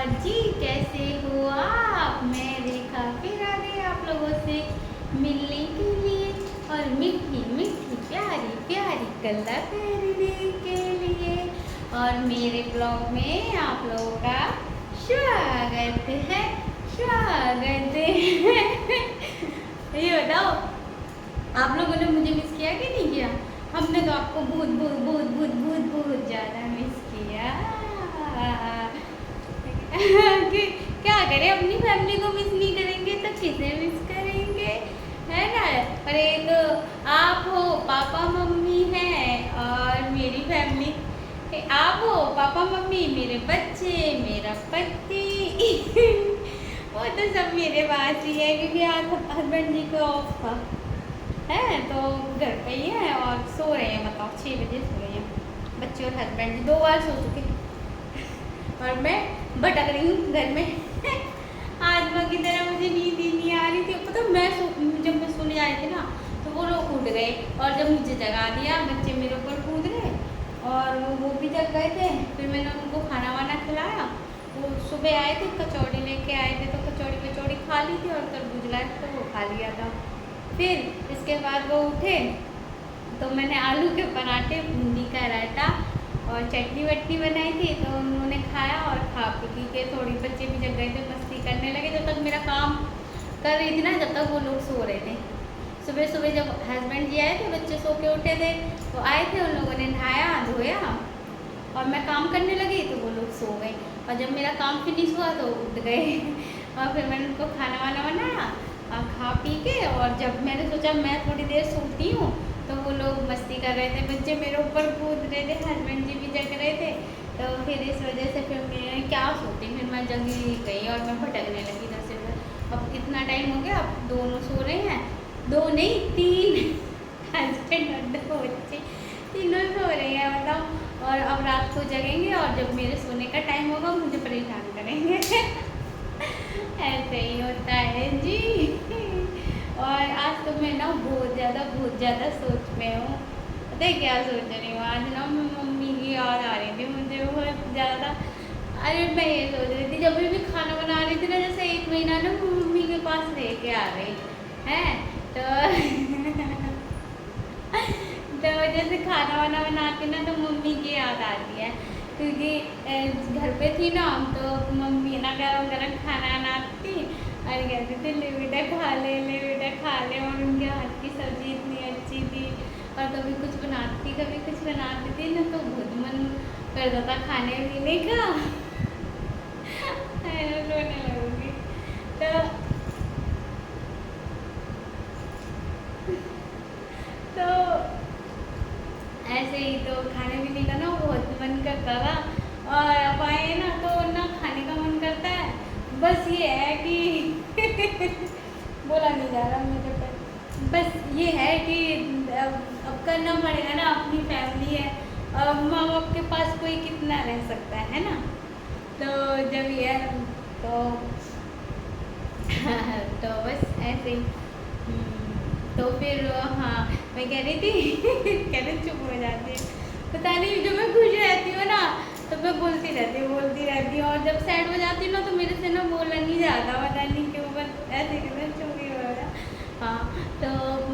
और जी कैसे हो आप? मैं रेखा फिर आ गई आप लोगों से मिलने के लिए और मीठी मीठी प्यारी प्यारी गल्ला करने के लिए। और मेरे ब्लॉग में आप लोगों का स्वागत है, स्वागत है। ये बताओ, आप लोगों ने मुझे मिस किया कि नहीं किया? हमने तो आपको बहुत बहुत बहुत बहुत बहुत बहुत ज़्यादा मिस किया। कि क्या करें, अपनी फैमिली को मिस नहीं करेंगे तो किसे मिस करेंगे, है ना। और एक आप हो, पापा मम्मी हैं और मेरी फैमिली। आप हो पापा मम्मी, मेरे बच्चे, मेरा पति। वो तो सब मेरे पास ही है क्योंकि आज हस्बैंड जी को ऑफ था, है तो घर पे ही है और सो रहे हैं। मतलब 6 बजे सो रहे हैं बच्चे और हस्बैंड जी, 2 बार सो चुके और मैं भटक रही हूँ घर में। आत्मा की तरह मुझे नींद ही नहीं आ रही थी। पता जब मैं सोने जा रही थी ना तो वो लोग उठ गए और जब मुझे जगा दिया, बच्चे मेरे ऊपर कूद रहे और वो भी जग गए थे। फिर मैंने उनको खाना वाना खिलाया। वो सुबह आए थे, कचौड़ी लेके आए थे तो कचौड़ी वचौड़ी खा ली थी और तरबूज लाए थे तो वो खा लिया था। फिर इसके बाद वो उठे तो मैंने आलू के पराठे, भिंडी का रायता और चटनी वटनी बनाई थी तो उन्होंने खाया और खा पी के थोड़ी बच्चे भी जग गए थे, मस्ती करने लगे। जब तक मेरा काम कर रही थी ना, जब तक वो लोग सो रहे थे। सुबह सुबह जब हस्बैंड जी आए थे, बच्चे सो के उठे थे, तो आए थे, उन लोगों ने नहाया धोया और मैं काम करने लगी तो वो लोग सो गए। और जब मेरा काम फिनिश हुआ तो उठ गए। और फिर मैंने उनको खाना वाना बनाया और खा पी के, और जब मैंने सोचा मैं थोड़ी देर सोती हूँ तो वो लोग मस्ती कर रहे थे, बच्चे मेरे ऊपर कूद रहे थे, हस्बैंड जी भी जग रहे थे। तो फिर इस वजह से फिर मैं क्या सोती, फिर मैं जगी गई और मैं भटकने लगी इधर से उधर। अब इतना टाइम हो गया, अब दोनों सो रहे हैं, 2 नहीं 3, हस्बैंड और 2 बच्चे, तीनों सो रहे हैं बताओ। और अब रात को जगेंगे और जब मेरे सोने का टाइम होगा मुझे परेशान करेंगे। ऐसे ही होता है जी। और आज तो मैं ना बहुत ज़्यादा सोच में हूँ। पता है क्या सोच रही हूँ? आज ना मैं मम्मी की याद आ रही थी मुझे बहुत ज़्यादा। अरे मैं ये सोच रही थी, जब भी खाना बना रही थी ना, जैसे 1 महीना ना मम्मी के पास रह के आ गई है तो तो जैसे खाना वाना बनाती ना तो मम्मी की याद आती है क्योंकि घर पे थी ना तो मम्मी ना गरम गरम खाना बनाती और कहती थी ले बेटा खा ले, ले बेटा खा ले। और उनके हाथ की सब्ज़ी इतनी अच्छी थी और कभी कुछ बनाती कभी कुछ बनाती थी ना तो बहुत मन करता था खाने पीने का। रोने लगूंगी तो ऐसे ही तो खाने पीने का ना बहुत मन करता था। और अब आए ना तो ना खाने का मन करता है। बस ये है कि बोला नहीं जा रहा मेरे पे। बस ये है कि अब करना पड़ेगा ना, अपनी फैमिली है और माँ बाप के पास कोई कितना रह सकता है ना। तो जब ये है तो तो बस ऐसे ही। तो फिर हाँ मैं कह रही थी कह रही चुप हो जाती है। पता नहीं, जब मैं खुश रहती हूँ ना तो मैं बोलती रहती हूँ और जब सैड हो जाती हूँ ना तो मेरे से ना बोला नहीं जाता, पता नहीं क्यों, बस ऐसे करना चुप ही हो रहा। हाँ तो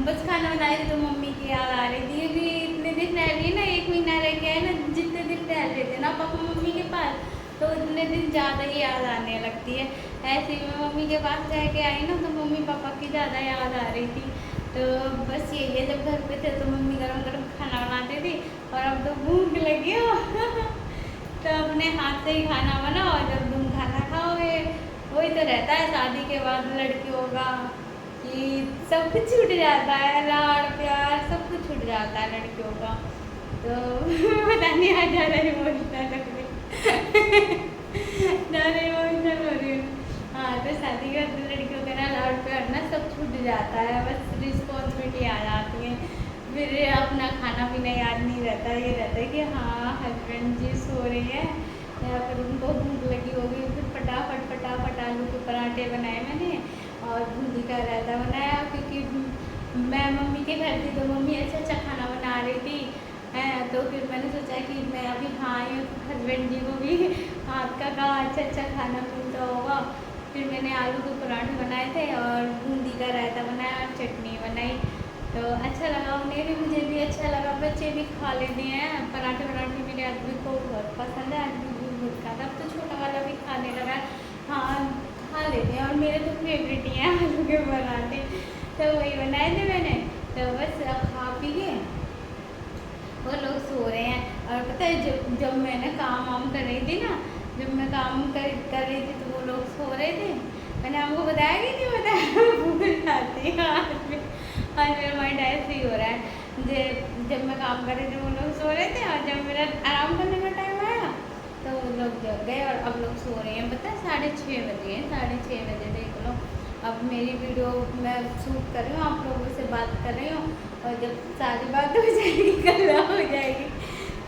बस खाना बना रही थी तो मम्मी की याद आ रही थी क्योंकि इतने दिन रह रही है ना, 1 महीना रह के है ना, जितने दिन रह रहे थे ना पापा मम्मी के पास तो उतने दिन ज़्यादा ही याद आने लगती है। ऐसे ही मैं मम्मी के पास रह के आई ना तो मम्मी पापा की ज़्यादा याद आ रही थी। तो बस यही है, जब घर पे थे तो मम्मी गरम गरम खाना बनाती थी और अब तो भूख लगी हो तो अपने हाथ से ही खाना बनाओ और जब तुम खाना खाओगे। वही तो रहता है शादी के बाद लड़कियों का कि सब कुछ छूट जाता है, लाड़ प्यार सब कुछ छूट जाता है लड़कियों का। तो पता नहीं आज ज़्यादा इमोशनल लग रही ज़्यादा इमोशनल हो रही हूँ। हाँ तो शादी के बाद लड़कियों का ना लाड़ प्यार ना सब छूट जाता है, बस रिस्पॉन्सिबिलिटी आ जाती है। फिर अपना खाना पीना याद नहीं रहता, ये रहता है कि हाँ हस्बैंड जी सो रही है या फिर उनको भूख लगी होगी। फिर फटाफट आलू के पराठे बनाए मैंने और भिंडी का रायता बनाया क्योंकि मैं मम्मी के घर थी तो मम्मी अच्छा खाना बना रही थी। तो फिर मैंने सोचा कि मैं अभी हाँ हस्बैंड जी को भी हाथ का अच्छा खाना मिलता होगा। फिर मैंने आलू के पराठे बनाए थे और बूंदी का रायता बनाया और चटनी बनाई, तो अच्छा लगा उन्हें भी, मुझे भी अच्छा लगा। बच्चे भी खा लेते हैं पराठे मेरे आदमी को बहुत पसंद है, आदमी भी बहुत खाता है। अब तो छोटा वाला भी खाने लगा, हाँ खा लेते हैं। और मेरे तो फेवरेट ही हैं आलू के पराठे, तो वही बनाए थे मैंने। तो बस खा पी के वो लोग सो रहे हैं। और पता है जब मैंने काम वाम कर रही थी ना, जब मैं काम कर रही थी तो वो लोग सो रहे थे। मैंने आपको बताया कि नहीं बताया, भूल जाती है आज मेरा माइंड ऐसे ही हो रहा है। जब मैं काम कर रही थी वो लोग सो रहे थे, और जब मेरा आराम करने का टाइम आया तो वो लोग जग गए और अब लोग सो रहे हैं। पता है 6:30 बजे हैं, 6:30 बजे देख लो। अब मेरी वीडियो मैं शूट कर रही हूँ, आप लोगों से बात कर रही हूँ, और जब सारी बात हो जाएगी, कल हो जाएगी,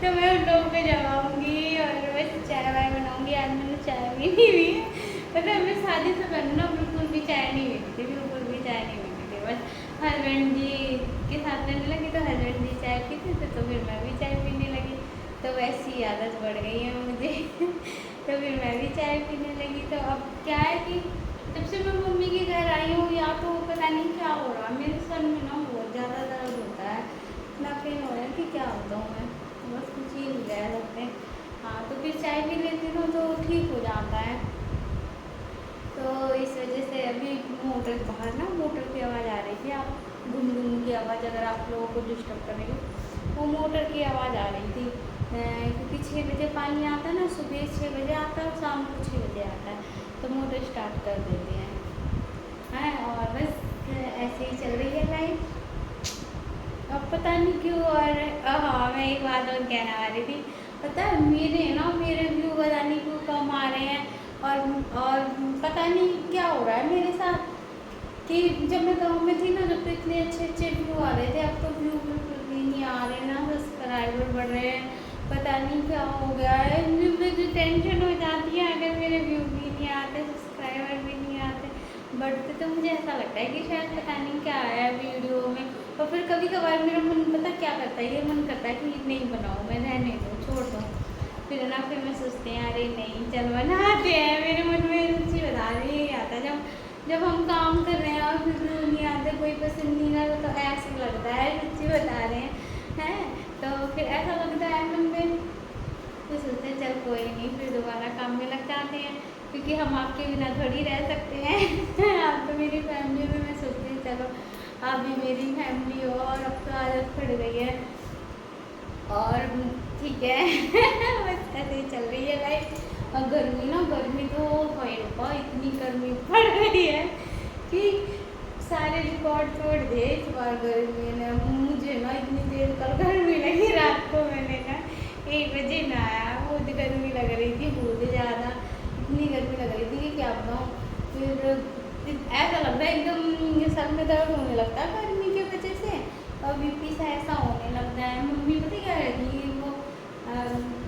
तो मैं उन लोगों को जगाऊँगी और बस चाय वाय बनाऊँगी। आज मैंने चाय भी नहीं पी है, पता है मैं शादी से पहले ना बिल्कुल भी चाय नहीं पीती थी, बिल्कुल भी चाय नहीं पीती थी। बस हस्बैंड जी के साथ रहने लगी तो हस्बैंड जी चाय पीते थे, तो फिर मैं भी चाय पीने लगी, तो वैसी आदत बढ़ गई है मुझे तो फिर मैं भी चाय पीने लगी। तो अब क्या है कि जब से मैं मम्मी के घर आई हूँ, या तो पता नहीं क्या हो रहा है मेरे सर में ना, बहुत ज़्यादा दर्द होता है, इतना पेन हो रहा है कि क्या होता हूँ मैं, बस कुछ ही नहीं रहा लगते हैं। हाँ तो फिर चाय पी लेती हूँ तो ठीक हो जाता है। तो इस वजह से अभी मोटर बाहर ना, मोटर की आवाज़ आ रही थी, आप गुनगुन की आवाज़ अगर आप लोगों को डिस्टर्ब कर रही हो, वो मोटर की आवाज़ आ रही थी। क्योंकि 6 बजे पानी आता है ना, सुबह 6 बजे आता है और शाम को 6 बजे आता है, तो मोटर स्टार्ट कर देते हैं। हाँ और बस ऐसे ही चल रही है लाइफ, अब पता नहीं क्यों। और हाँ मैं एक बात और कहने वाली थी, पता है मेरे व्यू पता नहीं क्यों कम आ रहे हैं, और पता नहीं क्या हो रहा है मेरे साथ, कि जब मैं गाँव में थी ना, जब तो इतने अच्छे व्यू आ रहे थे, अब तो व्यू बिल्कुल भी नहीं आ रहे ना, सब्सक्राइबर बढ़ रहे हैं, पता नहीं क्या हो गया है। मुझे टेंशन हो जाती है अगर मेरे व्यू भी नहीं आते, सब्सक्राइबर भी नहीं आते, बढ़ते तो मुझे ऐसा लगता है कि शायद पता नहीं क्या आया है वीडियो में। और फिर कभी कभार मेरा मन पता क्या करता है, ये मन करता है कि नहीं बनाऊँ, मैं रहने दो, छोड़ दो। फिर ना फिर मैं सोचते हैं अरे नहीं चल बनाते हैं, मेरे मन में रुचि बता रही आता है। जब हम काम कर रहे हैं और फिर नहीं आते, कोई पसंद नहीं आता, तो ऐसा लगता है रुचि बता रहे हैं, तो फिर ऐसा लगता है मन में, तो सोचते हैं चल कोई नहीं, फिर दोबारा काम में लग जाते हैं, क्योंकि हम आपके बिना थोड़ी रह सकते हैं आप तो मेरी फैमिली में, मैं सोचती हूँ चलो आप भी मेरी फैमिली हो, और अब तो आदत पड़ गई है और ठीक है बस ऐसे ही चल रही है लाइफ। और गर्मी तो होगा, इतनी गर्मी पड़ रही है कि सारे रिकॉर्ड तोड़ दिए इस बार गर्मी ने। मुझे ना इतनी देर कल गर्मी लगी, रात को मैंने ना 1 बजे नहाया, बहुत गर्मी लग रही थी, बहुत ज़्यादा इतनी गर्मी लग रही थी कि क्या बताऊँ। फिर ऐसा लगता है एकदम सर में दर्द होने लगता है गर्मी की वजह से, और बीपी सा ऐसा होने लगता है। मम्मी पता क्या रहती है, वो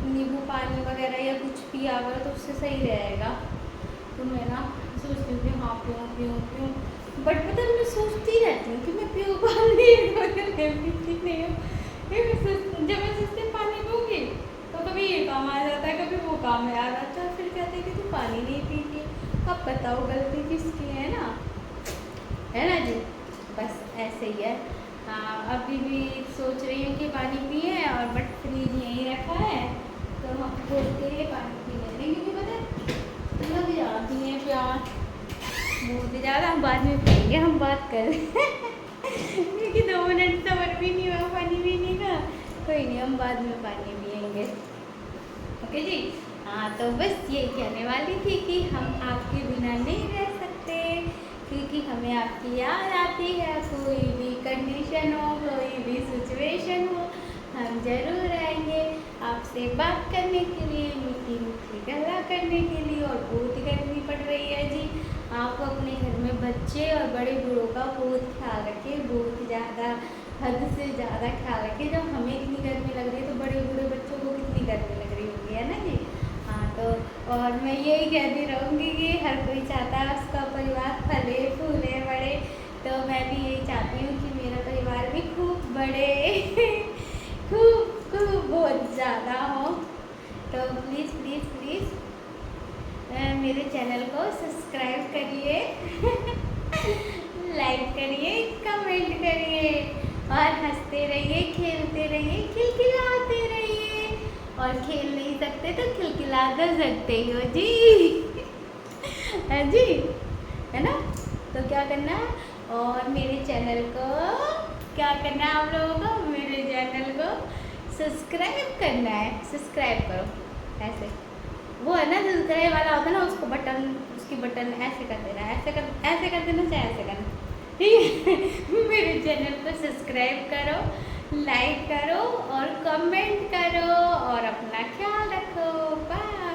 नींबू पानी वगैरह या कुछ पिया अगर तो उससे सही रहेगा, तो मैं ना सोचती हूँ कि हाँ पीऊँ, बट पता मैं सोचती रहती हूँ कि मैं पीऊँ पानी पीती नहीं हूँ। जब मैं सोचती पानी पीऊँगी तो कभी ये काम आ जाता है, कभी वो काम आ जाता है, फिर कहते हैं कि तू पानी नहीं पीती। अब बताओ गलती किसकी है ना जी, बस ऐसे ही है। हाँ अभी भी सोच रही हूँ कि पानी पिए, और बट फ्रिज यहीं रखा है, तो हम खोल के पानी पी लेते हैं, क्योंकि पता लग जाती है प्यास बहुत ज़्यादा। हम बाद में पिएंगे, हम बात कर क्योंकि 2 मिनट सबर भी नहीं हुआ पानी पीने का, कोई नहीं हम बाद में पानी पिएंगे। ओके जी। हाँ तो बस ये कहने वाली थी कि हम आपके बिना नहीं रह सकते, क्योंकि हमें आपकी याद आती है, कोई भी कंडीशन हो, कोई भी सिचुएशन हो, हम ज़रूर आएंगे आपसे बात करने के लिए, मीठी मीठी गल्ला करने के लिए। और बहुत गर्मी पड़ रही है जी, आप अपने घर में बच्चे और बड़े बूढ़ों का बहुत ख्याल रखें, बहुत ज़्यादा, हद से ज़्यादा ख्याल रखें। जब हमें इतनी गर्मी लग रही है तो बड़े बूढ़े बच्चों को कितनी गर्मी लग रही होगी, है ना जी। हाँ तो और मैं यही कहती रहूँगी कि हर कोई चाहता है उसका परिवार फले फूले बढ़े, तो मैं भी यही चाहती हूँ कि मेरा परिवार भी खूब बढ़े खूब बहुत ज़्यादा हो। तो प्लीज़ मेरे चैनल को सब्सक्राइब करिए, लाइक करिए, कमेंट करिए और हंसते रहिए, खेलते रहिए, खिलखिलाते रहिए। और खेल नहीं सकते तो खिलखिला कर सकते हो जी। है जी, है ना? तो क्या करना है, और मेरे चैनल को क्या करना है, आप लोगों को मेरे चैनल को सब्सक्राइब करना है। सब्सक्राइब करो, ऐसे वो है ना सब्सक्राइब वाला होता है ना, उसको बटन, उसकी बटन ऐसे कर देना, ऐसे कर देना, चाहे ऐसे करना, ठीक है? मेरे चैनल को सब्सक्राइब करो, लाइक करो और कमेंट करो और अपना ख्याल रखो। बाय।